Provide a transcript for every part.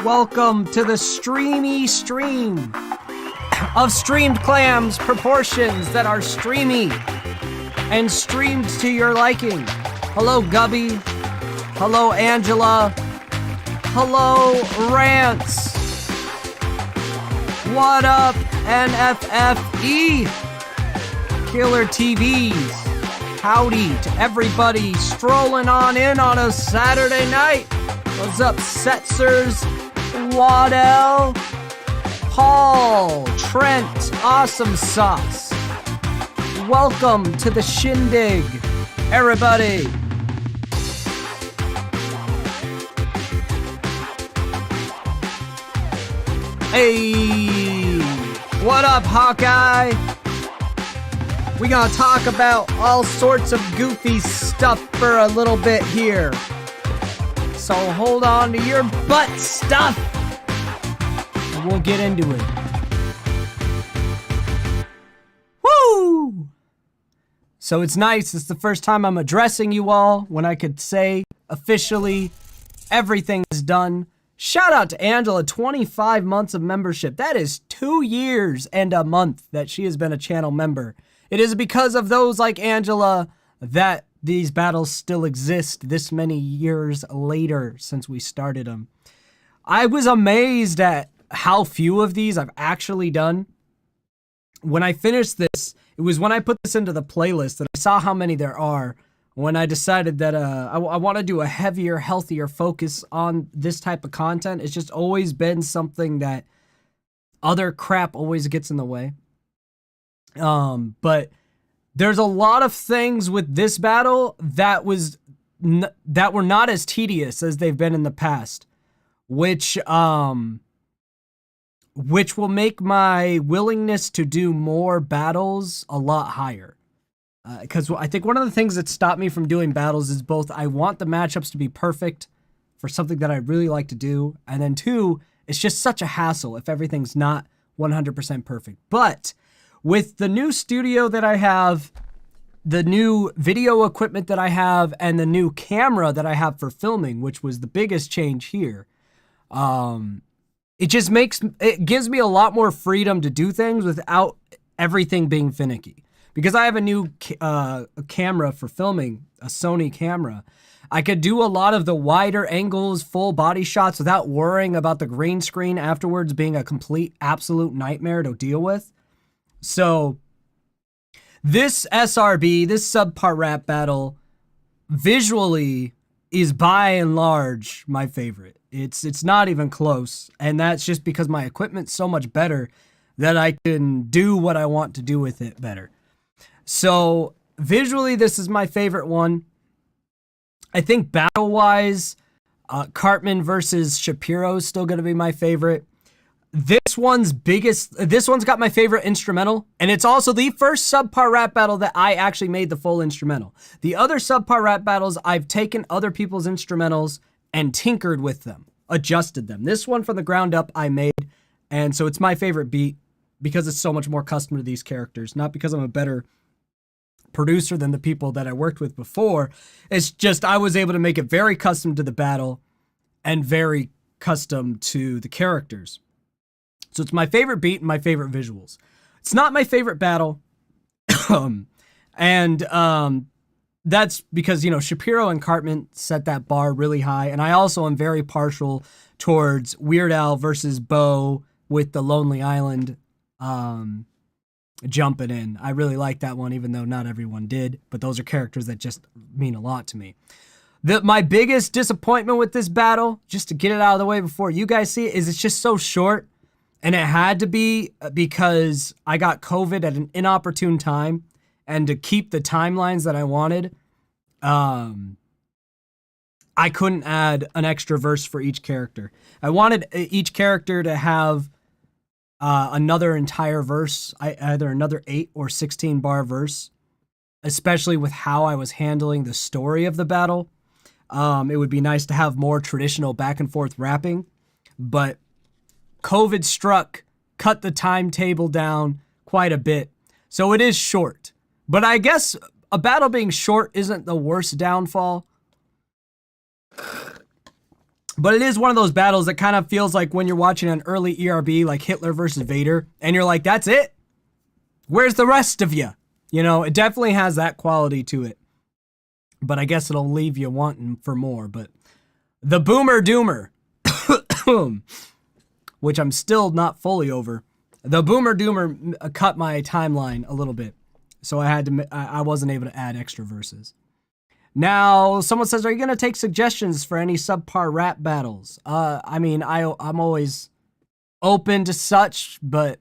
Welcome to the streamy stream of streamed clams proportions that are streamy and streamed to your liking. Hello, Gubby. Hello, Angela. Hello, Rants. What up, NFFE? Killer TVs. Howdy to everybody strolling on in on a Saturday night. What's up, Setzers, Waddell, Paul, Trent, Awesome Sauce. Welcome to the shindig, everybody. Hey, what up, Hawkeye? We gonna talk about all sorts of goofy stuff for a little bit here. So hold on to your butt stuff, and we'll get into it. Woo! So it's nice. It's the first time I'm addressing you all when I could say officially everything is done. Shout out to Angela, 25 months of membership. That is 2 years and a month that she has been a channel member. It is because of those like Angela that these battles still exist this many years later since we started them. I was amazed at how few of these I've actually done. When I finished this, it was when I put this into the playlist that I saw how many there are, when I decided that I want to do a heavier, healthier focus on this type of content. It's just always been something that other crap always gets in the way. But there's a lot of things with this battle that were not as tedious as they've been in the past, which will make my willingness to do more battles a lot higher. Because I think one of the things that stopped me from doing battles is both I want the matchups to be perfect for something that I really like to do, and then two, it's just such a hassle if everything's not 100% perfect. But with the new studio that I have, the new video equipment that I have, and the new camera that I have for filming, which was the biggest change here, it gives me a lot more freedom to do things without everything being finicky. Because I have a new camera for filming, a Sony camera, I could do a lot of the wider angles, full body shots without worrying about the green screen afterwards being a complete, absolute nightmare to deal with. So this SRB, this subpar rap battle, visually is by and large my favorite. It's not even close, and that's just because my equipment's so much better that I can do what I want to do with it better. So visually, this is my favorite one. I think battle-wise, Cartman versus Shapiro is still going to be my favorite. This one's got my favorite instrumental, and it's also the first subpar rap battle that I actually made the full instrumental. The other subpar rap battles, I've taken other people's instrumentals and tinkered with them, adjusted them. This one from the ground up I made, and so it's my favorite beat because it's so much more custom to these characters, not because I'm a better producer than the people that I worked with before. It's just I was able to make it very custom to the battle and very custom to the characters. So it's my favorite beat and my favorite visuals. It's not my favorite battle. That's because, Shapiro and Cartman set that bar really high. And I also am very partial towards Weird Al versus Bo with the Lonely Island jumping in. I really like that one, even though not everyone did. But those are characters that just mean a lot to me. My biggest disappointment with this battle, just to get it out of the way before you guys see it, is it's just so short. And it had to be because I got COVID at an inopportune time. And to keep the timelines that I wanted, I couldn't add an extra verse for each character. I wanted each character to have another entire verse, either another 8 or 16 bar verse, especially with how I was handling the story of the battle. It would be nice to have more traditional back and forth rapping, but COVID struck, cut the timetable down quite a bit. So it is short, but I guess a battle being short isn't the worst downfall. But it is one of those battles that kind of feels like when you're watching an early ERB, like Hitler versus Vader, and you're like, that's it? Where's the rest of you? You know, it definitely has that quality to it. But I guess it'll leave you wanting for more. But the Boomer Doomer, which I'm still not fully over. The Boomer Doomer cut my timeline a little bit. So I wasn't able to add extra verses. Now, someone says, are you going to take suggestions for any subpar rap battles? I mean, I'm always open to such, but,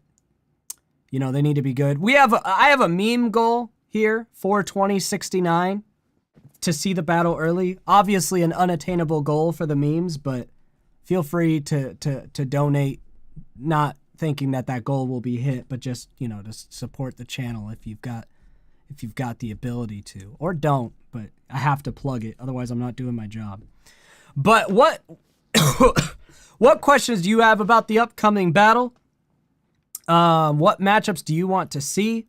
you know, they need to be good. I have a meme goal here, 42069, to see the battle early. Obviously, an unattainable goal for the memes, but feel free to donate, not thinking that goal will be hit, but just, you know, to support the channel if you've got the ability to, or don't, but I have to plug it. Otherwise, I'm not doing my job. But what questions do you have about the upcoming battle? What matchups do you want to see?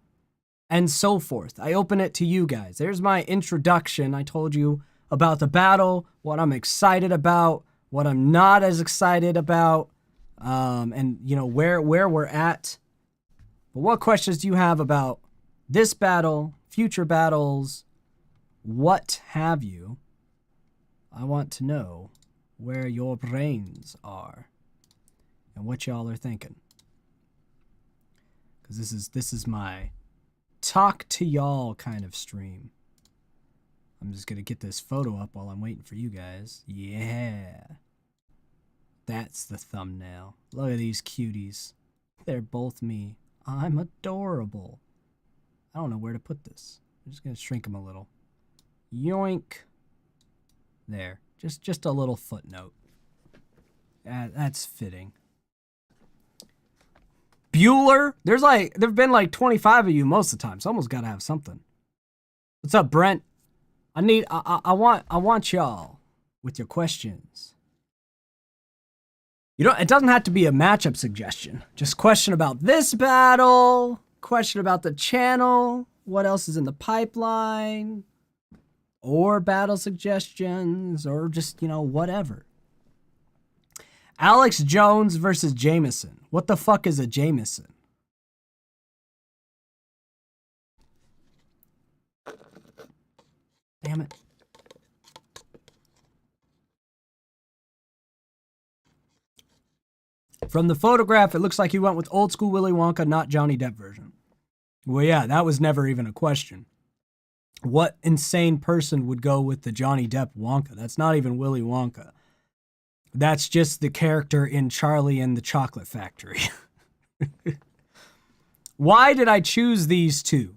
And so forth. I open it to you guys. There's my introduction. I told you about the battle, what I'm excited about, what I'm not as excited about, and you know where we're at. But what questions do you have about this battle, future battles, what have you? I want to know where your brains are and what y'all are thinking. Because this is my talk to y'all kind of stream. I'm just gonna get this photo up while I'm waiting for you guys. Yeah. That's the thumbnail. Look at these cuties. They're both me. I'm adorable. I don't know where to put this. I'm just gonna shrink them a little. Yoink. There. Just a little footnote. That's fitting. Bueller? There've been like 25 of you most of the time. Someone's gotta have something. What's up, Brent? I want y'all with your questions. It doesn't have to be a matchup suggestion. Just question about this battle, question about the channel, what else is in the pipeline, or battle suggestions, or just, whatever. Alex Jones versus Jameson. What the fuck is a Jameson? Damn it. From the photograph, it looks like he went with old school Willy Wonka, not Johnny Depp version. Well, yeah, that was never even a question. What insane person would go with the Johnny Depp Wonka? That's not even Willy Wonka. That's just the character in Charlie and the Chocolate Factory. Why did I choose these two?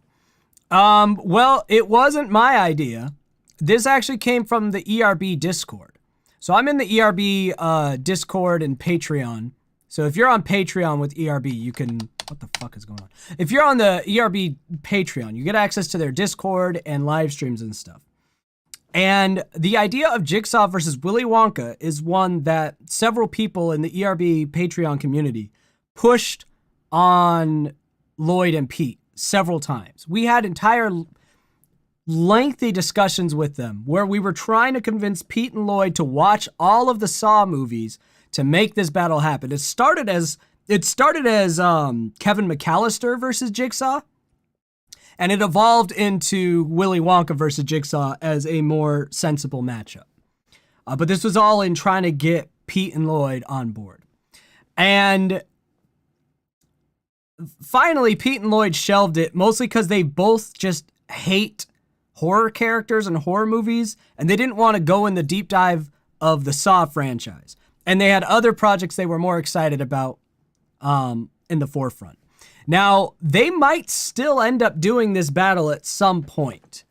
Well, it wasn't my idea. This actually came from the ERB Discord. So I'm in the ERB Discord and Patreon. So if you're on Patreon with ERB, you can... What the fuck is going on? If you're on the ERB Patreon, you get access to their Discord and live streams and stuff. And the idea of Jigsaw versus Willy Wonka is one that several people in the ERB Patreon community pushed on Lloyd and Pete several times. We had entire lengthy discussions with them where we were trying to convince Pete and Lloyd to watch all of the Saw movies to make this battle happen. It started as Kevin McAllister versus Jigsaw, and it evolved into Willy Wonka versus Jigsaw as a more sensible matchup. But this was all in trying to get Pete and Lloyd on board. And finally, Pete and Lloyd shelved it, mostly because they both just hate horror characters and horror movies, and they didn't want to go in the deep dive of the Saw franchise. And they had other projects they were more excited about in the forefront. Now, they might still end up doing this battle at some point,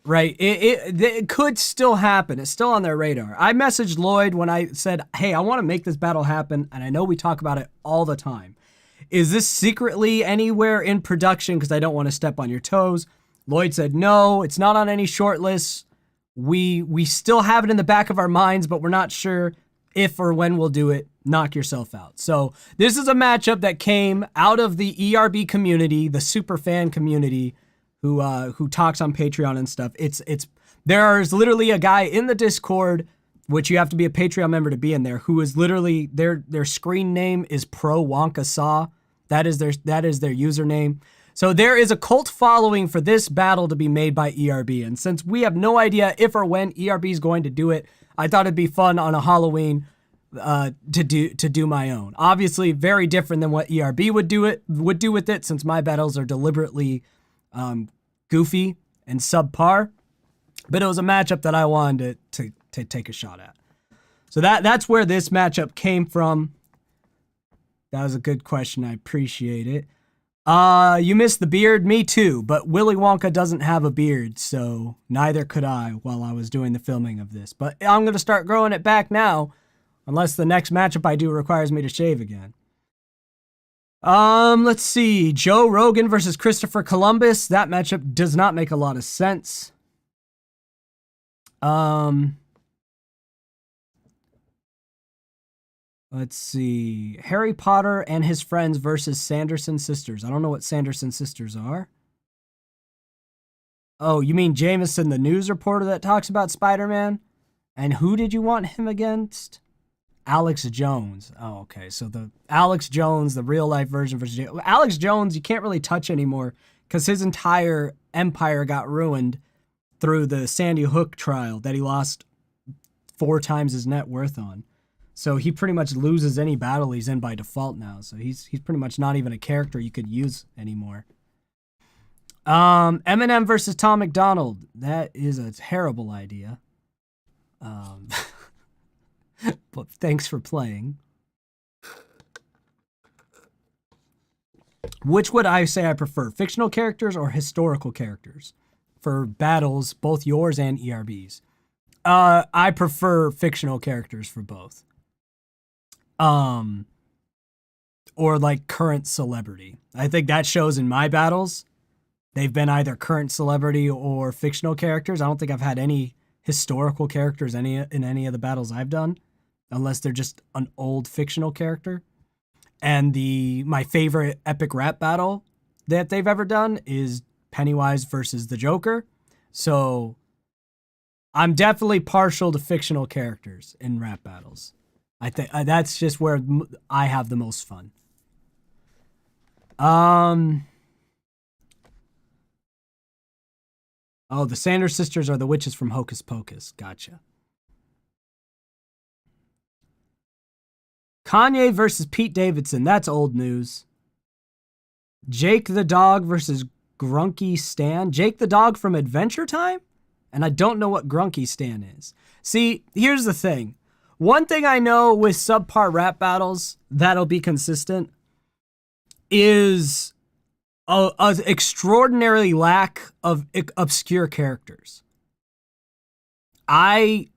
right? It could still happen. It's still on their radar. I messaged Lloyd when I said, hey, I want to make this battle happen, and I know we talk about it all the time. Is this secretly anywhere in production? Because I don't want to step on your toes. Lloyd said, no, it's not on any short lists. We still have it in the back of our minds, but we're not sure if or when we'll do it. Knock yourself out. So this is a matchup that came out of the ERB community, the super fan community who talks on Patreon and stuff. There's literally a guy in the Discord which you have to be a Patreon member to be in there, who is literally their screen name is Pro Wonka Saw. That is their username. So there is a cult following for this battle to be made by ERB. And since we have no idea if or when ERB is going to do it, I thought it'd be fun on a Halloween to do my own. Obviously, very different than what ERB would do with it, since my battles are deliberately goofy and subpar. But it was a matchup that I wanted to take a shot at. So that's where this matchup came from. That was a good question. I appreciate it. You missed the beard. Me too. But Willy Wonka doesn't have a beard, so neither could I while I was doing the filming of this. But I'm going to start growing it back now, unless the next matchup I do requires me to shave again. Let's see. Joe Rogan versus Christopher Columbus. That matchup does not make a lot of sense. Let's see. Harry Potter and his friends versus Sanderson sisters. I don't know what Sanderson sisters are. Oh, you mean Jameson, the news reporter that talks about Spider-Man? And who did you want him against? Alex Jones. Oh, okay. So the Alex Jones, the real life version versus Alex Jones, you can't really touch anymore because his entire empire got ruined through the Sandy Hook trial that he lost 4 times his net worth on. So he pretty much loses any battle he's in by default now. So he's pretty much not even a character you could use anymore. Eminem versus Tom McDonald. That is a terrible idea. But thanks for playing. Which would I say I prefer? Fictional characters or historical characters? For battles, both yours and ERB's. I prefer fictional characters for both. Or like current celebrity. I think that shows in my battles. They've been either current celebrity or fictional characters. I don't think I've had any historical characters in any of the battles I've done, unless they're just an old fictional character. And my favorite epic rap battle that they've ever done is Pennywise versus the Joker. So I'm definitely partial to fictional characters in rap battles. I think that's just where I have the most fun. Oh, the Sanders sisters are the witches from Hocus Pocus. Gotcha. Kanye versus Pete Davidson. That's old news. Jake the dog versus Grunky Stan. Jake the dog from Adventure Time? And I don't know what Grunky Stan is. See, here's the thing. One thing I know with subpar rap battles that'll be consistent is a extraordinary lack of obscure characters. I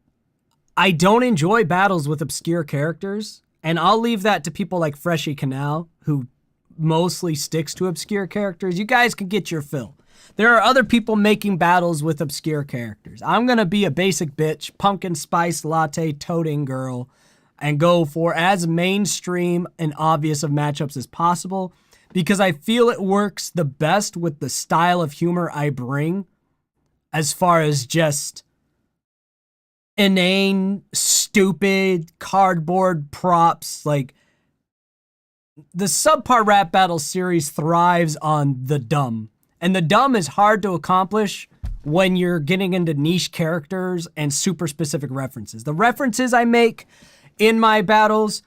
don't enjoy battles with obscure characters, and I'll leave that to people like Freshy Canal, who mostly sticks to obscure characters. You guys can get your fill. There are other people making battles with obscure characters. I'm going to be a basic bitch, pumpkin spice latte toting girl, and go for as mainstream and obvious of matchups as possible because I feel it works the best with the style of humor I bring as far as just inane, stupid, cardboard props. Like, the subpar rap battle series thrives on the dumb. And the dumb is hard to accomplish when you're getting into niche characters and super specific references. The references I make in my battles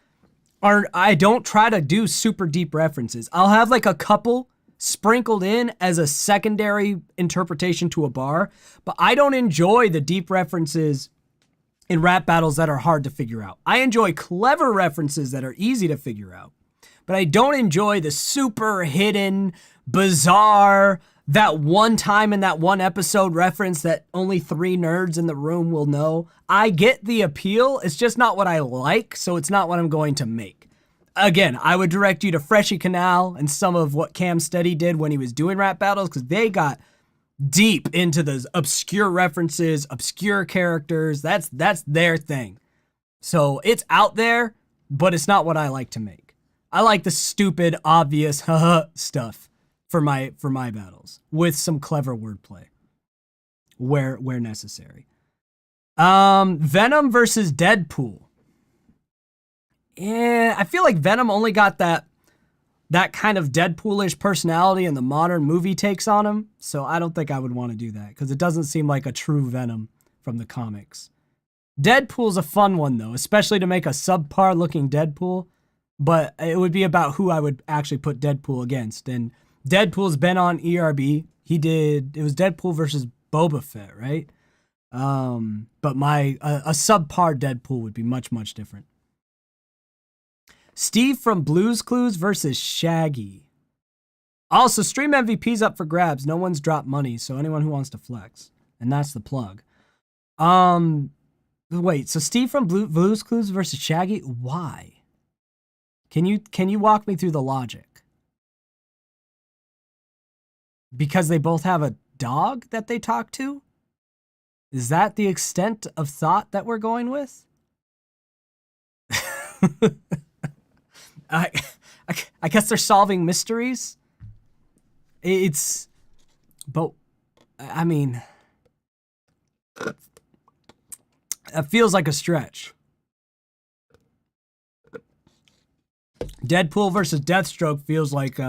I don't try to do super deep references. I'll have like a couple sprinkled in as a secondary interpretation to a bar, but I don't enjoy the deep references in rap battles that are hard to figure out. I enjoy clever references that are easy to figure out, but I don't enjoy the super hidden, bizarre, that one time in that one episode reference that only 3 nerds in the room will know. I get the appeal. It's just not what I like, so it's not what I'm going to make. Again, I would direct you to Freshy Canal and some of what Cam Steady did when he was doing rap battles, because they got deep into those obscure references, obscure characters. That's their thing. So it's out there, but it's not what I like to make. I like the stupid, obvious stuff for my battles with some clever wordplay where necessary. Venom versus Deadpool. Yeah, I feel like Venom only got that kind of Deadpoolish personality in the modern movie takes on him, so I don't think I would want to do that because it doesn't seem like a true Venom from the comics. Deadpool's a fun one though, especially to make a subpar looking Deadpool, but it would be about who I would actually put Deadpool against. And Deadpool's been on ERB. It was Deadpool versus Boba Fett, right? But a subpar Deadpool would be much, much different. Steve from Blue's Clues versus Shaggy. Also, Stream MVP's up for grabs. No one's dropped money, so anyone who wants to flex. And that's the plug. Wait, so Steve from Blue's Clues versus Shaggy? Why? Can you walk me through the logic? Because they both have a dog that they talk to? Is that the extent of thought that we're going with? I guess they're solving mysteries. But I mean, it feels like a stretch. Deadpool versus Deathstroke feels like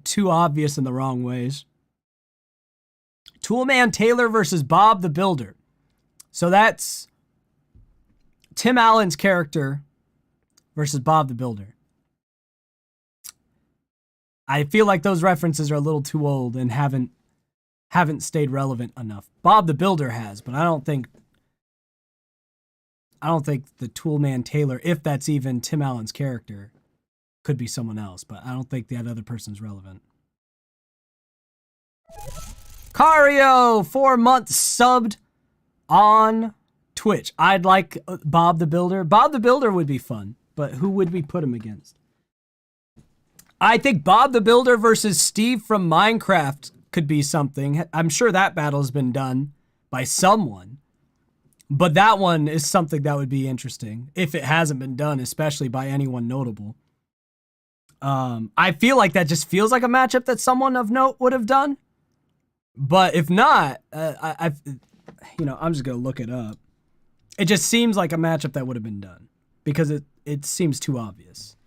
too obvious in the wrong ways. Toolman Taylor versus Bob the Builder. So that's Tim Allen's character versus Bob the Builder. I feel like those references are a little too old and haven't stayed relevant enough. Bob the Builder has, but I don't think the Toolman Taylor, if that's even Tim Allen's character, could be someone else, but I don't think that other person's relevant. Cario, 4 months subbed on Twitch. I'd like Bob the Builder. Bob the Builder would be fun, but who would we put him against? I think Bob the Builder versus Steve from Minecraft could be something. I'm sure that battle's been done by someone, but that one is something that would be interesting if it hasn't been done, especially by anyone notable. I feel like that just feels like a matchup that someone of note would have done. But if not, I'm just gonna look it up. It just seems like a matchup that would have been done because it seems too obvious.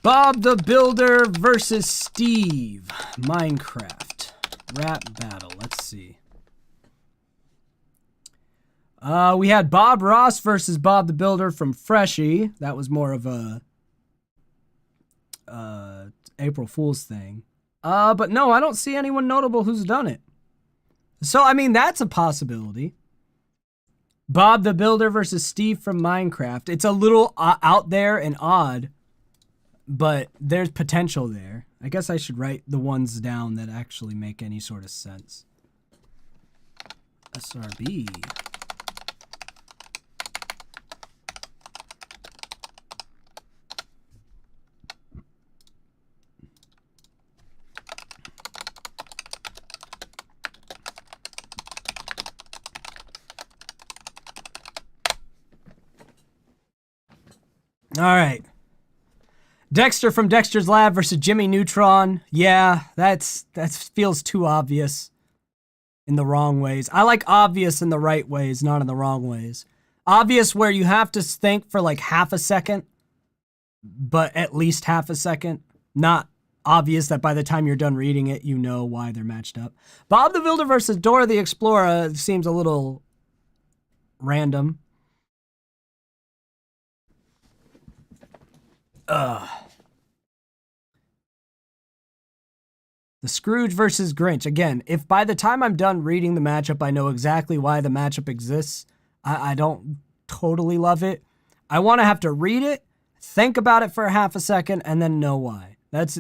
Bob the Builder versus Steve. Minecraft rap battle. Let's see. We had Bob Ross versus Bob the Builder from Freshie. That was more of a April Fool's thing. But no, I don't see anyone notable who's done it. So, I mean, that's a possibility. Bob the Builder versus Steve from Minecraft. It's a little out there and odd, but there's potential there. I guess I should write the ones down that actually make any sort of sense. SRB. All right. Dexter from Dexter's Lab versus Jimmy Neutron. Yeah, that feels too obvious in the wrong ways. I like obvious in the right ways, not in the wrong ways. Obvious where you have to think for like half a second, but at least half a second. Not obvious that by the time you're done reading it, you know why they're matched up. Bob the Builder versus Dora the Explorer seems a little random. The Scrooge versus Grinch. Again, if by the time I'm done reading the matchup, I know exactly why the matchup exists, I don't totally love it. I want to have to read it, think about it for a half a second, and then know why. That's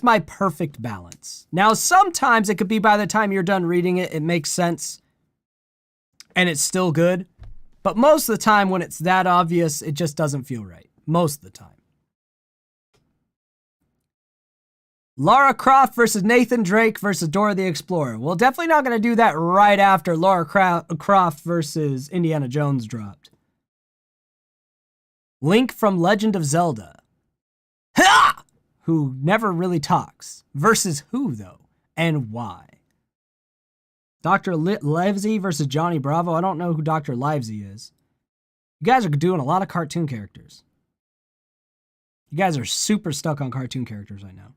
my perfect balance. Now, sometimes it could be by the time you're done reading it, it makes sense, and it's still good. But most of the time, when it's that obvious, it just doesn't feel right. Most of the time. Lara Croft versus Nathan Drake versus Dora the Explorer. Well, definitely not going to do that right after Lara Croft versus Indiana Jones dropped. Link from Legend of Zelda. Ha! Who never really talks. Versus who, though? And why? Dr. Livesey versus Johnny Bravo. I don't know who Dr. Livesey is. You guys are doing a lot of cartoon characters. You guys are super stuck on cartoon characters right now.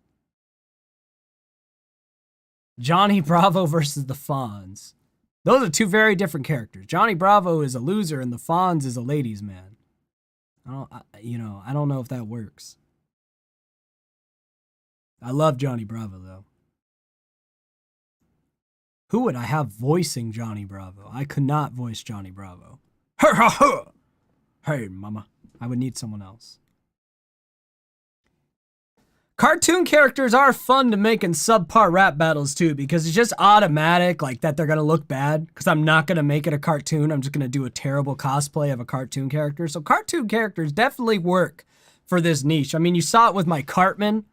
Johnny Bravo versus the Fonz. Those are two very different characters. Johnny Bravo is a loser and the Fonz is a ladies' man. I don't know if that works. I love Johnny Bravo though. Who would I have voicing Johnny Bravo? I could not voice Johnny Bravo. Hey, mama. I would need someone else. Cartoon characters are fun to make in subpar rap battles too, because it's just automatic like that they're going to look bad because I'm not going to make it a cartoon. I'm just going to do a terrible cosplay of a cartoon character. So cartoon characters definitely work for this niche. I mean, you saw it with my Cartman,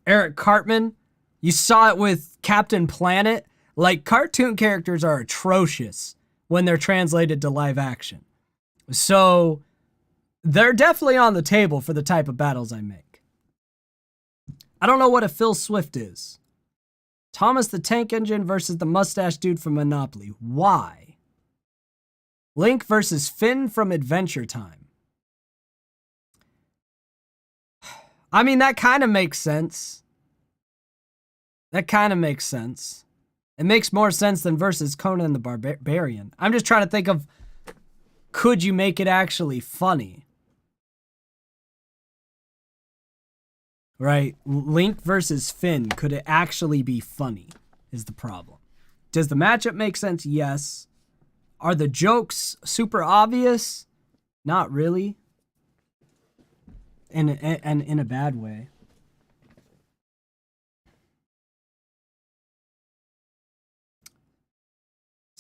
Eric Cartman. You saw it with Captain Planet. Like, cartoon characters are atrocious when they're translated to live action. So they're definitely on the table for the type of battles I make. I don't know what a Phil Swift is. Thomas the Tank Engine versus the mustache dude from Monopoly. Why? Link versus Finn from Adventure Time. I mean, that kind of makes sense. It makes more sense than versus Conan the Barbarian. I'm just trying to think of, could you make it actually funny? Right? Link versus Finn, could it actually be funny is the problem. Does the matchup make sense? Yes. Are the jokes super obvious? Not really. And in a bad way.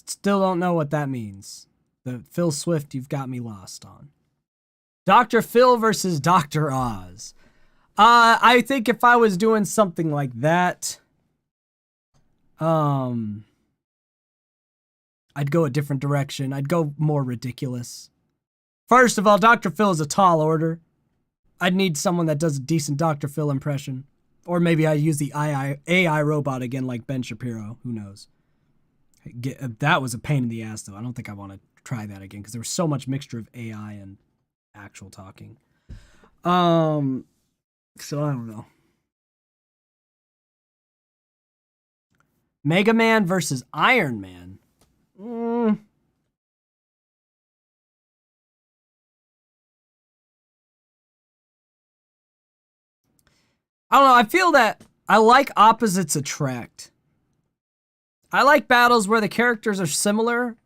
Still don't know what that means. The Phil Swift, you've got me lost on. Dr. Phil versus Dr. Oz. I think if I was doing something like that, I'd go a different direction. I'd go more ridiculous. First of all, Dr. Phil is a tall order. I'd need someone that does a decent Dr. Phil impression. Or maybe I use the AI robot again like Ben Shapiro. Who knows? That was a pain in the ass, though. I don't think I want to try that again because there was so much mixture of AI and actual talking. So I don't know. Mega Man versus Iron Man. I don't know. I feel that I like opposites attract. I like battles where the characters are similar,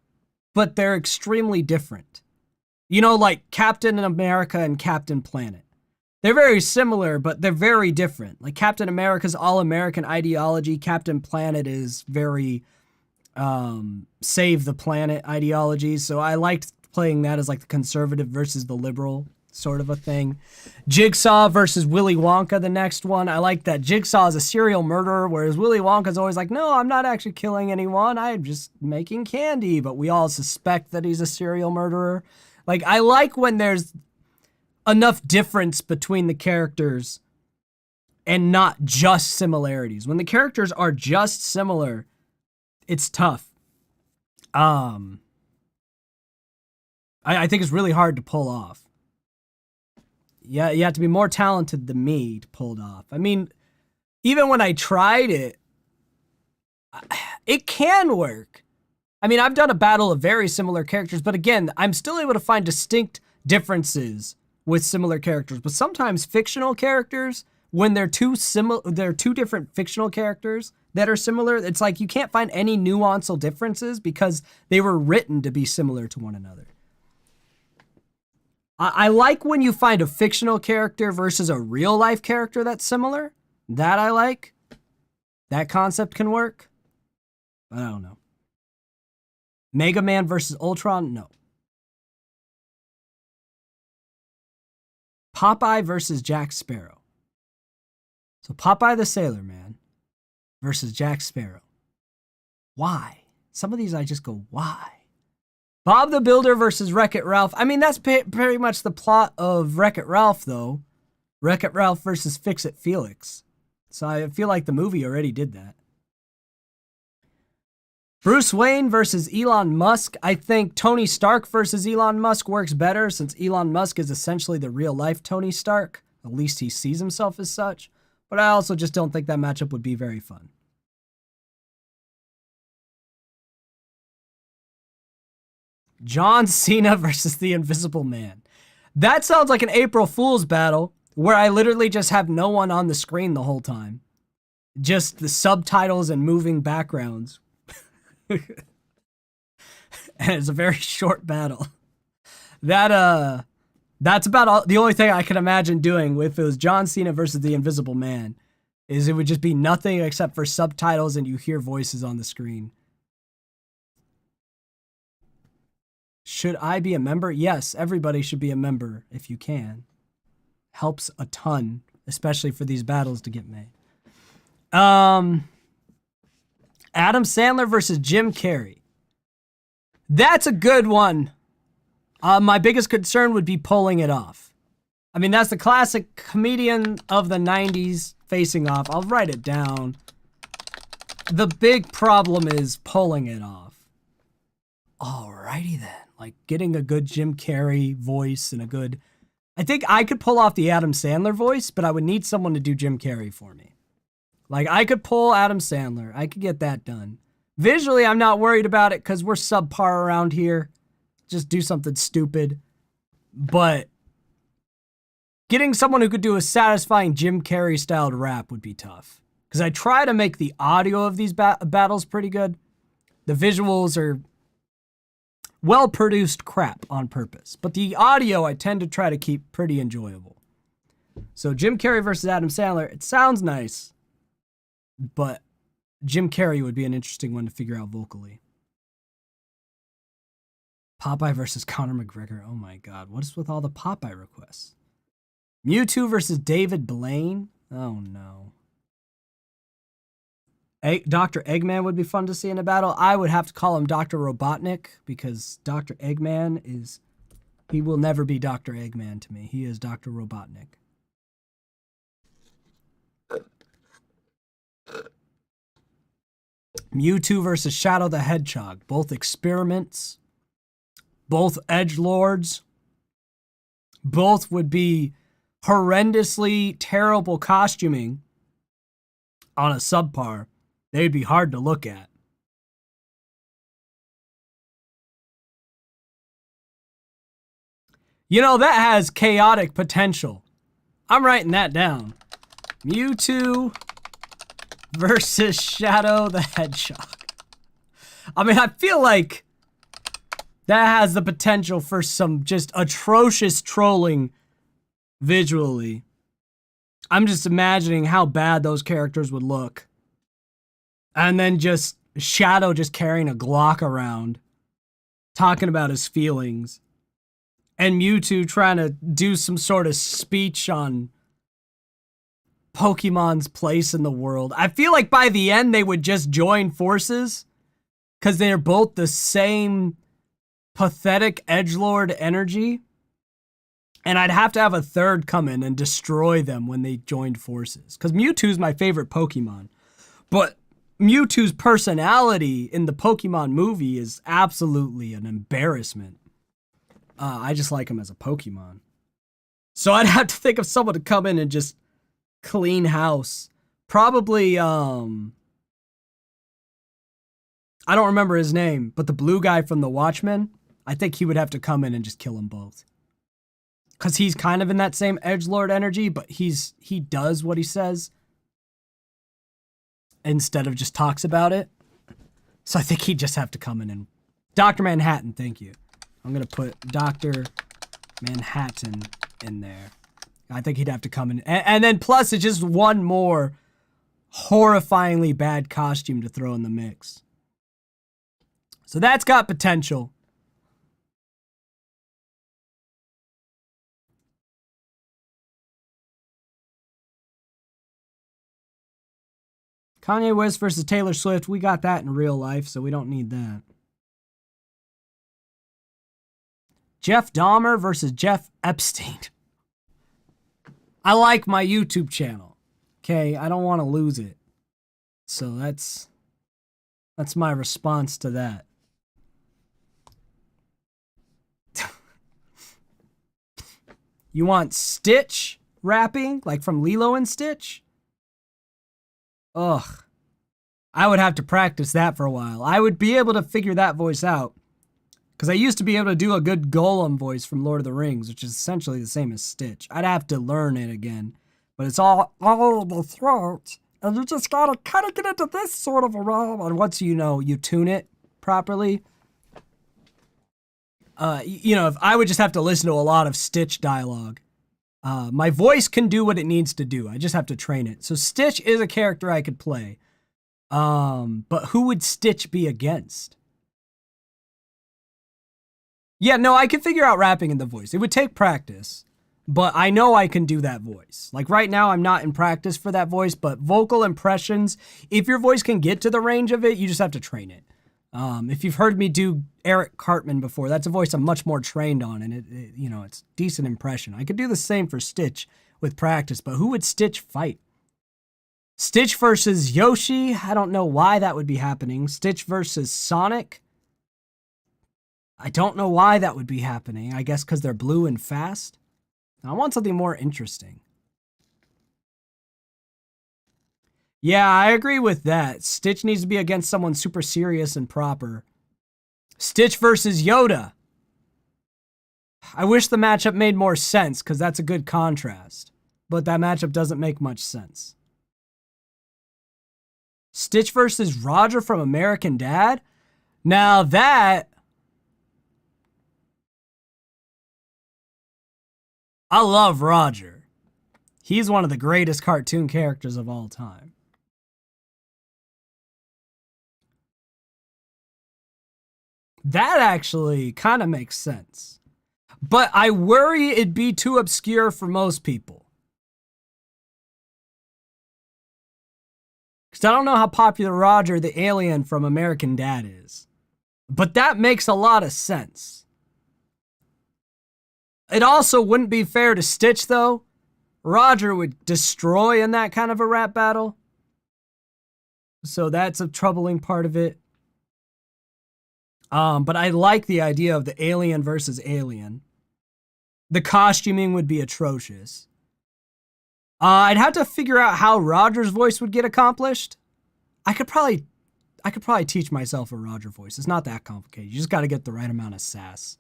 but they're extremely different. You know, like Captain America and Captain Planet. They're very similar, but they're very different. Like Captain America's all-American ideology. Captain Planet is very save the planet ideology. So I liked playing that as like the conservative versus the liberal sort of a thing. Jigsaw versus Willy Wonka, the next one. I like that Jigsaw is a serial murderer, whereas Willy Wonka's always like, no, I'm not actually killing anyone. I'm just making candy. But we all suspect that he's a serial murderer. Like, I like when there's enough difference between the characters and not just similarities. When the characters are just similar, it's tough. I think it's really hard to pull off. Yeah, you have to be more talented than me to pull it off. I mean, even when I tried it, it can work. I mean, I've done a battle of very similar characters, but again, I'm still able to find distinct differences with similar characters. But sometimes fictional characters, when they're two different fictional characters that are similar, it's like you can't find any nuanceable differences because they were written to be similar to one another. I like when you find a fictional character versus a real life character that's similar. That I like. That concept can work. But I don't know. Mega Man versus Ultron? No. Popeye versus Jack Sparrow. So Popeye the Sailor Man versus Jack Sparrow. Why? Some of these I just go, why? Bob the Builder versus Wreck-It Ralph. I mean, that's pretty much the plot of Wreck-It Ralph, though. Wreck-It Ralph versus Fix-It Felix. So I feel like the movie already did that. Bruce Wayne versus Elon Musk. I think Tony Stark versus Elon Musk works better since Elon Musk is essentially the real life Tony Stark. At least he sees himself as such. But I also just don't think that matchup would be very fun. John Cena versus the Invisible Man. That sounds like an April Fool's battle where I literally just have no one on the screen the whole time. Just the subtitles and moving backgrounds. And it's a very short battle. That's about the only thing I can imagine doing if it was John Cena versus the Invisible Man, is it would just be nothing except for subtitles and you hear voices on the screen. Should I be a member? Yes, everybody should be a member if you can. Helps a ton, especially for these battles to get made. Adam Sandler versus Jim Carrey. That's a good one. My biggest concern would be pulling it off. I mean, that's the classic comedian of the 90s facing off. I'll write it down. The big problem is pulling it off. Alrighty then. Like getting a good Jim Carrey voice and a good... I think I could pull off the Adam Sandler voice, but I would need someone to do Jim Carrey for me. Like, I could pull Adam Sandler. I could get that done. Visually, I'm not worried about it because we're subpar around here. Just do something stupid. But getting someone who could do a satisfying Jim Carrey-styled rap would be tough. Because I try to make the audio of these battles pretty good. The visuals are well-produced crap on purpose. But the audio, I tend to try to keep pretty enjoyable. So Jim Carrey versus Adam Sandler, it sounds nice. But Jim Carrey would be an interesting one to figure out vocally. Popeye versus Conor McGregor. Oh my God. What is with all the Popeye requests? Mewtwo versus David Blaine. Oh no. Dr. Eggman would be fun to see in a battle. I would have to call him Dr. Robotnik because Dr. Eggman is... He will never be Dr. Eggman to me. He is Dr. Robotnik. Mewtwo versus Shadow the Hedgehog. Both experiments. Both edgelords. Both would be horrendously terrible costuming on a subpar. They'd be hard to look at. You know, that has chaotic potential. I'm writing that down. Mewtwo versus Shadow the Hedgehog. I mean, I feel like that has the potential for some just atrocious trolling visually. I'm just imagining how bad those characters would look. And then just Shadow just carrying a Glock around, talking about his feelings. And Mewtwo trying to do some sort of speech on Pokemon's place in the world. I feel like by the end they would just join forces because they're both the same pathetic edgelord energy. And I'd have to have a third come in and destroy them when they joined forces. Because Mewtwo's my favorite Pokemon. But Mewtwo's personality in the Pokemon movie is absolutely an embarrassment. I just like him as a Pokemon. So I'd have to think of someone to come in and just clean house. Probably, I don't remember his name, but the blue guy from The Watchmen, I think he would have to come in and just kill them both. Because he's kind of in that same edgelord energy, but he does what he says instead of just talks about it. So I think he'd just have to come in and... Dr. Manhattan, thank you. I'm going to put Dr. Manhattan in there. I think he'd have to come in. And then plus it's just one more horrifyingly bad costume to throw in the mix. So that's got potential. Kanye West versus Taylor Swift. We got that in real life, so we don't need that. Jeff Dahmer versus Jeff Epstein. I like my YouTube channel. Okay, I don't want to lose it. So that's... That's my response to that. You want Stitch rapping, like from Lilo and Stitch? Ugh. I would have to practice that for a while. I would be able to figure that voice out. Because I used to be able to do a good Golem voice from Lord of the Rings, which is essentially the same as Stitch. I'd have to learn it again. But it's all in the throat. And you just gotta kind of get into this sort of a realm. And once you tune it properly. If I would just have to listen to a lot of Stitch dialogue. My voice can do what it needs to do. I just have to train it. So Stitch is a character I could play. But who would Stitch be against? Yeah, no, I can figure out rapping in the voice. It would take practice, but I know I can do that voice. Like right now, I'm not in practice for that voice, but vocal impressions, if your voice can get to the range of it, you just have to train it. If you've heard me do Eric Cartman before, that's a voice I'm much more trained on, and it's decent impression. I could do the same for Stitch with practice, but who would Stitch fight? Stitch versus Yoshi, I don't know why that would be happening. Stitch versus Sonic, I don't know why that would be happening. I guess because they're blue and fast. I want something more interesting. Yeah, I agree with that. Stitch needs to be against someone super serious and proper. Stitch versus Yoda. I wish the matchup made more sense because that's a good contrast. But that matchup doesn't make much sense. Stitch versus Roger from American Dad? Now that... I love Roger. He's one of the greatest cartoon characters of all time. That actually kind of makes sense. But I worry it'd be too obscure for most people. Because I don't know how popular Roger the alien from American Dad is. But that makes a lot of sense. It also wouldn't be fair to Stitch, though. Roger would destroy in that kind of a rap battle. So that's a troubling part of it. But I like the idea of the alien versus alien. The costuming would be atrocious. I'd have to figure out how Roger's voice would get accomplished. I could probably teach myself a Roger voice. It's not that complicated. You just got to get the right amount of sass.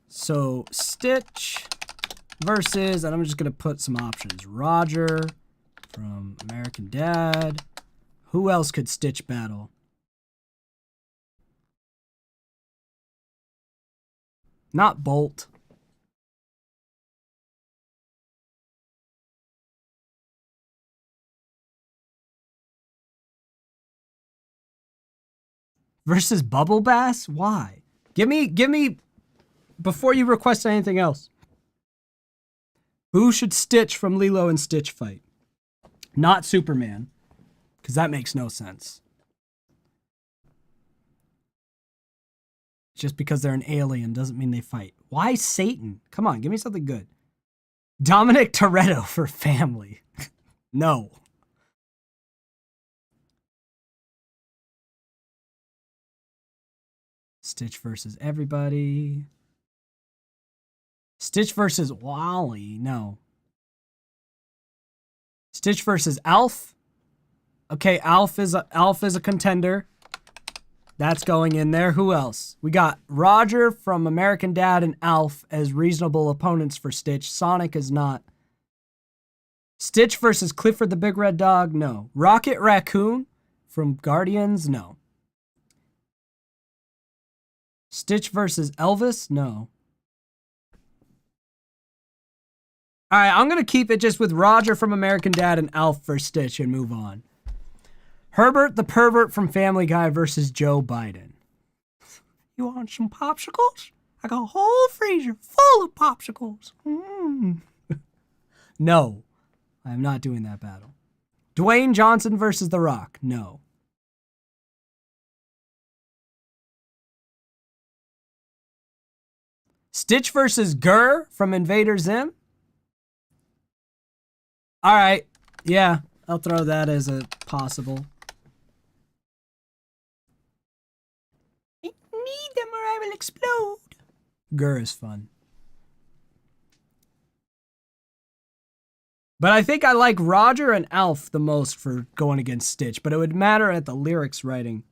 So Stitch versus, and I'm just gonna put some options. Roger from American Dad. Who else could Stitch battle? Not Bolt. Versus Bubble Bass? Why? Give me, before you request anything else. Who should Stitch from Lilo and Stitch fight? Not Superman, because that makes no sense. Just because they're an alien doesn't mean they fight. Why Satan? Come on, give me something good. Dominic Toretto for Family. No. Stitch versus everybody. Stitch versus Wally. No. Stitch versus Alf. Okay, Alf is a contender. That's going in there. Who else? We got Roger from American Dad and Alf as reasonable opponents for Stitch. Sonic is not. Stitch versus Clifford the Big Red Dog. No. Rocket Raccoon from Guardians. No. Stitch versus Elvis? No. All right, I'm going to keep it just with Roger from American Dad and Alf for Stitch and move on. Herbert the Pervert from Family Guy versus Joe Biden. You want some popsicles? I got a whole freezer full of popsicles. No, I'm not doing that battle. Dwayne Johnson versus The Rock. No. Stitch versus Gurr from Invader Zim. All right. Yeah. I'll throw that as a possible. I need them or I will explode. Gur is fun. But I think I like Roger and Alf the most for going against Stitch, but it would matter at the lyrics writing.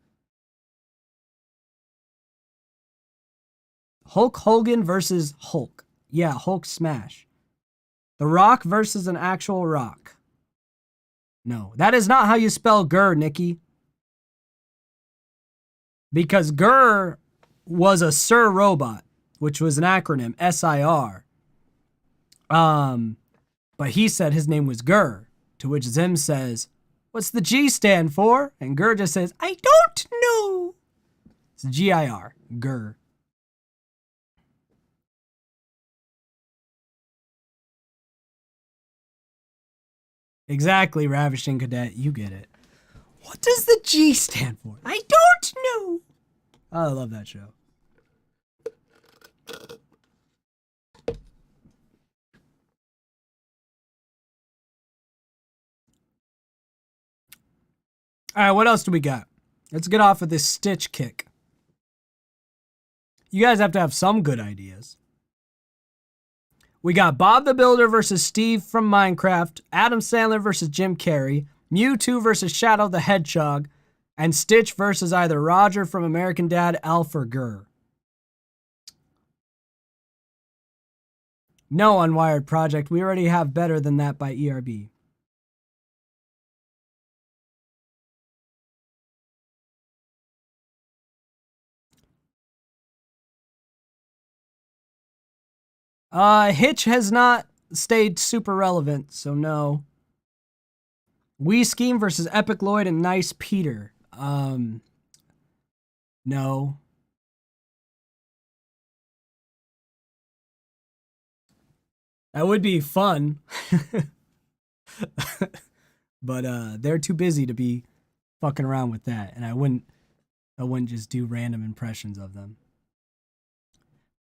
Hulk Hogan versus Hulk. Yeah, Hulk smash. The Rock versus an actual rock. No, that is not how you spell Gur, Nikki. Because Gur was a Sir Robot, which was an acronym, SIR. But he said his name was Gur, to which Zim says, "What's the G stand for?" And Gur just says, "I don't know." It's GIR, Gur. Exactly, Ravishing Cadet, you get it. What does the G stand for? I don't know. Oh, I love that show. All right, what else do we got? Let's get off of this Stitch kick. You guys have to have some good ideas. We got Bob the Builder versus Steve from Minecraft, Adam Sandler versus Jim Carrey, Mewtwo versus Shadow the Hedgehog, and Stitch versus either Roger from American Dad, Alf, or Gur. No, Unwired Project. We already have Better Than That by ERB. Hitch has not stayed super relevant, so no. Weskeem versus Epic Lloyd and Nice Peter. No. That would be fun. But they're too busy to be fucking around with that, and I wouldn't just do random impressions of them.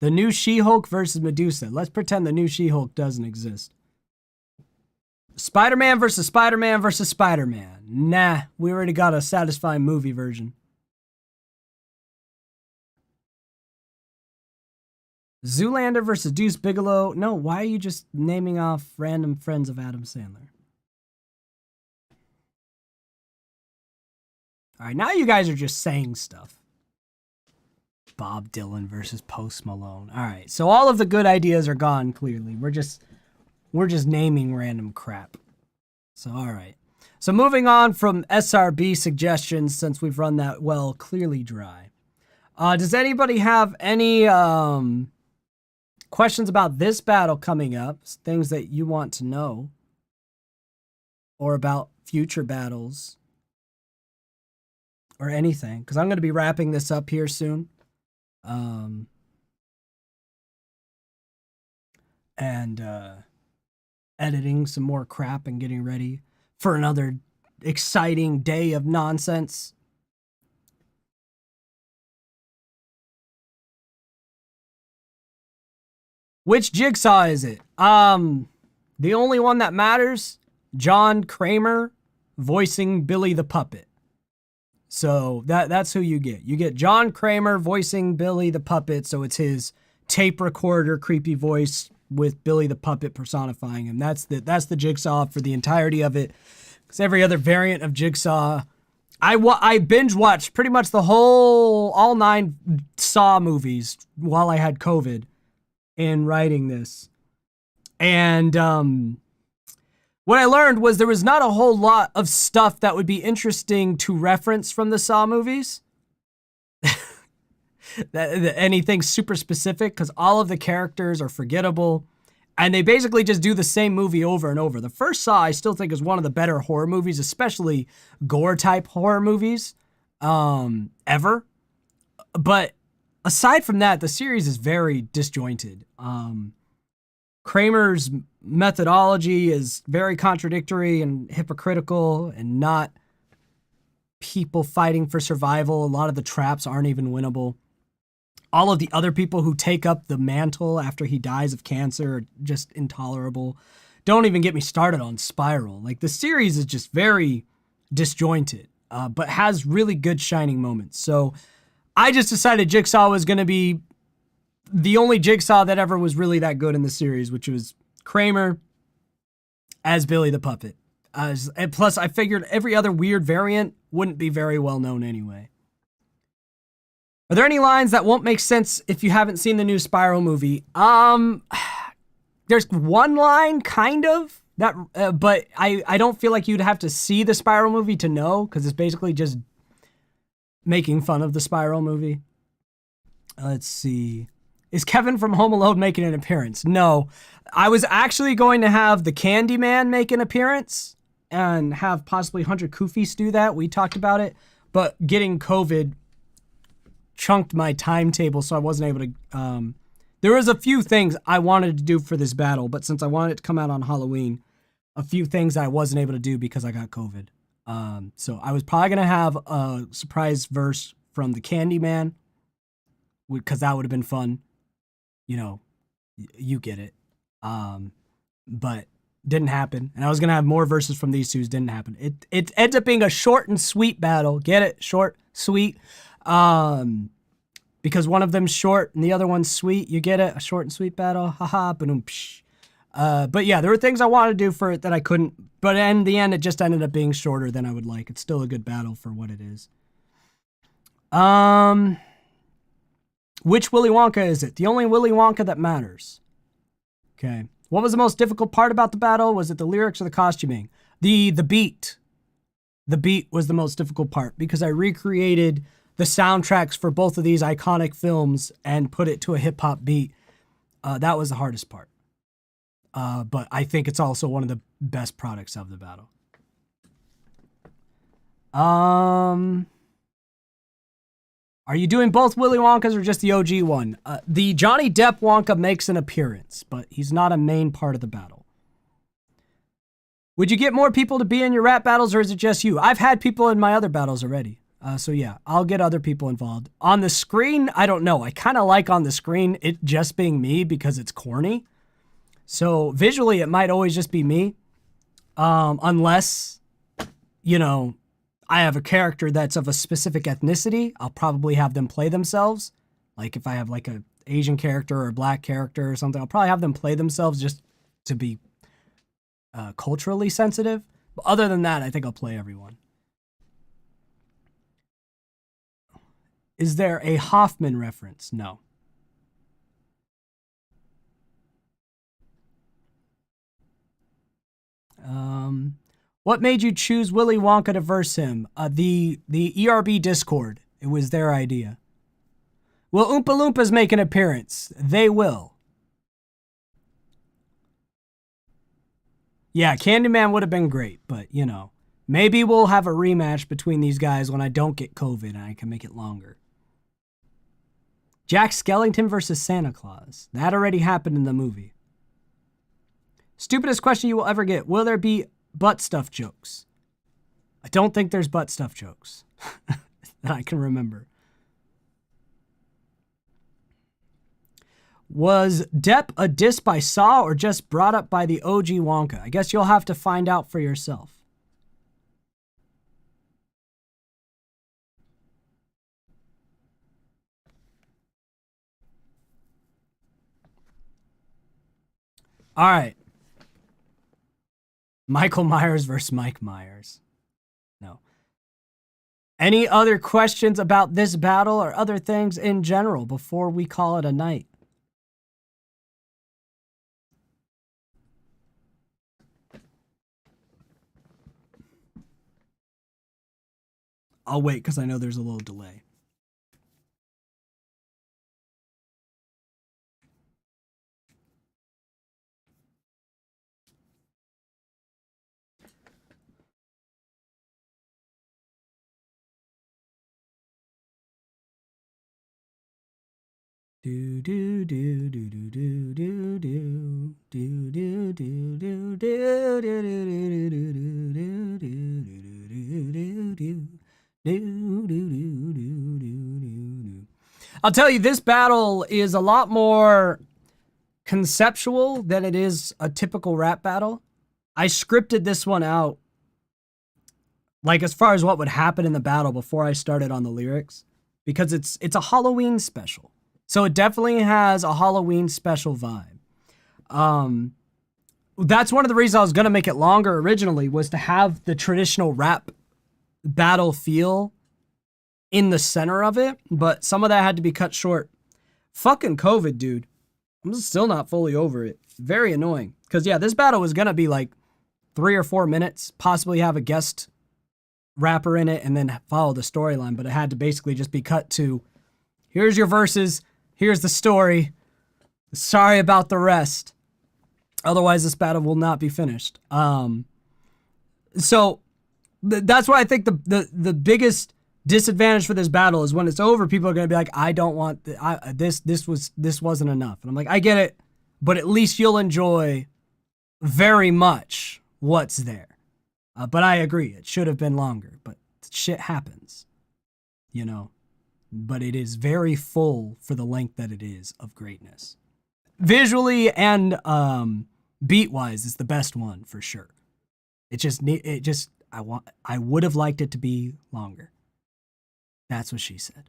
The new She-Hulk versus Medusa. Let's pretend the new She-Hulk doesn't exist. Spider-Man versus Spider-Man versus Spider-Man. Nah, we already got a satisfying movie version. Zoolander versus Deuce Bigelow. No, why are you just naming off random friends of Adam Sandler? All right, now you guys are just saying stuff. Bob Dylan versus Post Malone. All right, so all of the good ideas are gone, clearly. We're just naming random crap. So, all right. So moving on from SRB suggestions, since we've run that well clearly dry. Does anybody have any questions about this battle coming up? Things that you want to know? Or about future battles? Or anything? Because I'm going to be wrapping this up here soon. Editing some more crap and getting ready for another exciting day of nonsense. Which Jigsaw is it? The only one that matters, John Kramer voicing Billy the Puppet. So that's who you get. You get John Kramer voicing Billy the Puppet, so it's his tape recorder creepy voice with Billy the Puppet personifying him. That's the Jigsaw for the entirety of it. Because every other variant of Jigsaw, I binge watched pretty much all 9 Saw movies while I had COVID in writing this. And what I learned was there was not a whole lot of stuff that would be interesting to reference from the Saw movies. Anything super specific, because all of the characters are forgettable. And they basically just do the same movie over and over. The first Saw, I still think, is one of the better horror movies, especially gore-type horror movies ever. But aside from that, the series is very disjointed. Kramer's methodology is very contradictory and hypocritical and not people fighting for survival. A lot of the traps aren't even winnable. All of the other people who take up the mantle after he dies of cancer are just intolerable. don't even get me started on Spiral. Like, the series is just very disjointed, but has really good shining moments. So I just decided Jigsaw was going to be the only Jigsaw that ever was really that good in the series, which was Kramer as Billy the Puppet. And plus, I figured every other weird variant wouldn't be very well known anyway. Are there any lines that won't make sense if you haven't seen the new Spiral movie? There's one line, kind of, that, but I don't feel like you'd have to see the Spiral movie to know, because it's basically just making fun of the Spiral movie. Let's see. Is Kevin from Home Alone making an appearance? No. I was actually going to have the Candyman make an appearance and have possibly Hunter Kufis do that. We talked about it, but getting COVID chunked my timetable, so I wasn't able to. There was a few things I wanted to do for this battle, but since I wanted it to come out on Halloween, a few things I wasn't able to do because I got COVID. So I was probably gonna have a surprise verse from the Candyman, because that would have been fun. You know, you get it. But didn't happen. And I was gonna have more verses from these two. Didn't happen. It ends up being a short and sweet battle. Get it? Short, sweet. Because one of them's short and the other one's sweet. You get it? A short and sweet battle. Haha, ba-dum, psh. But yeah, there were things I wanted to do for it that I couldn't. But in the end, it just ended up being shorter than I would like. It's still a good battle for what it is. Which Willy Wonka is it? The only Willy Wonka that matters. Okay. What was the most difficult part about the battle? Was it the lyrics or the costuming? The beat. The beat was the most difficult part because I recreated the soundtracks for both of these iconic films and put it to a hip-hop beat. That was the hardest part. But I think it's also one of the best products of the battle. Are you doing both Willy Wonkas or just the OG one? The Johnny Depp Wonka makes an appearance, but he's not a main part of the battle. Would you get more people to be in your rap battles, or is it just you? I've had people in my other battles already. So yeah, I'll get other people involved. On the screen, I don't know. I kind of like on the screen it just being me because it's corny. So visually, it might always just be me. Unless, you know, I have a character that's of a specific ethnicity. I'll probably have them play themselves. Like if I have like an Asian character or a black character or something, I'll probably have them play themselves just to be culturally sensitive. But other than that, I think I'll play everyone. Is there a Hoffman reference? No. What made you choose Willy Wonka to verse him? The ERB Discord. It was their idea. Will Oompa Loompas make an appearance? They will. Yeah, Candyman would have been great, but, you know, maybe we'll have a rematch between these guys when I don't get COVID and I can make it longer. Jack Skellington versus Santa Claus. That already happened in the movie. Stupidest question you will ever get. Will there be butt stuff jokes? I don't think there's butt stuff jokes that I can remember. Was Depp a diss by Saw or just brought up by the OG Wonka? I guess you'll have to find out for yourself. All right. Michael Myers versus Mike Myers. No. Any other questions about this battle or other things in general before we call it a night? I'll wait because I know there's a little delay. Do do do do do do do do do do do do do do do do. I'll tell you, this battle is a lot more conceptual than it is a typical rap battle. I scripted this one out, like as far as what would happen in the battle before I started on the lyrics, because it's a Halloween special. So it definitely has a Halloween special vibe. That's one of the reasons I was going to make it longer originally, was to have the traditional rap battle feel in the center of it, but some of that had to be cut short. Fucking COVID, dude. I'm still not fully over it. Very annoying. Because, yeah, this battle was going to be like 3 or 4 minutes, possibly have a guest rapper in it, and then follow the storyline, but it had to basically just be cut to, here's your verses, here's the story, sorry about the rest. Otherwise, this battle will not be finished. So that's why I think the biggest disadvantage for this battle is when it's over, people are going to be like, I don't want this wasn't enough. And I'm like, I get it, but at least you'll enjoy very much what's there. But I agree, it should have been longer, but shit happens, you know. But it is very full for the length that it is of greatness. Visually and beat-wise, it's the best one for sure. I would have liked it to be longer. That's what she said.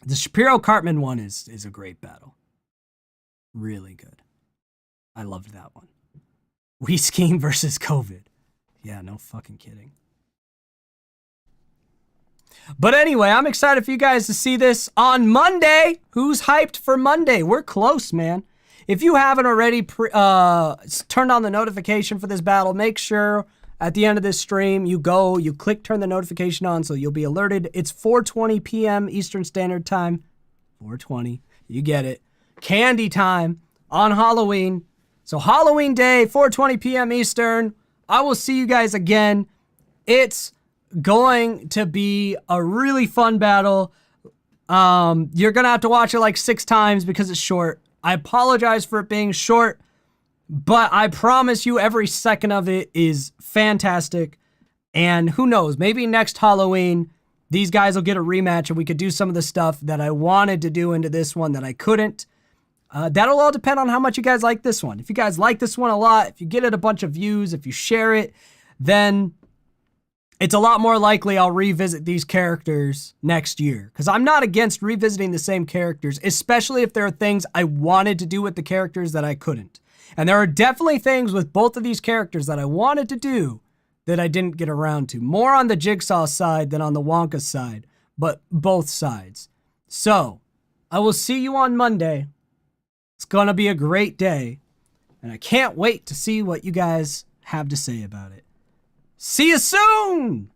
The Shapiro-Cartman one is a great battle. Really good. I loved that one. Weskeem versus COVID. Yeah, no fucking kidding. But anyway, I'm excited for you guys to see this on Monday. Who's hyped for Monday? We're close, man. If you haven't already turned on the notification for this battle, make sure at the end of this stream, you click turn the notification on so you'll be alerted. It's 4:20 p.m. Eastern Standard Time. 4:20. You get it. Candy time on Halloween. So Halloween day, 4:20 p.m. Eastern. I will see you guys again. It's going to be a really fun battle. You're going to have to watch it like 6 times because it's short. I apologize for it being short, but I promise you every second of it is fantastic. And who knows, maybe next Halloween, these guys will get a rematch and we could do some of the stuff that I wanted to do into this one that I couldn't. That'll all depend on how much you guys like this one. If you guys like this one a lot, if you get it a bunch of views, if you share it, then it's a lot more likely I'll revisit these characters next year. Because I'm not against revisiting the same characters, especially if there are things I wanted to do with the characters that I couldn't. And there are definitely things with both of these characters that I wanted to do that I didn't get around to. More on the Jigsaw side than on the Wonka side, but both sides. So, I will see you on Monday. It's going to be a great day, and I can't wait to see what you guys have to say about it. See you soon!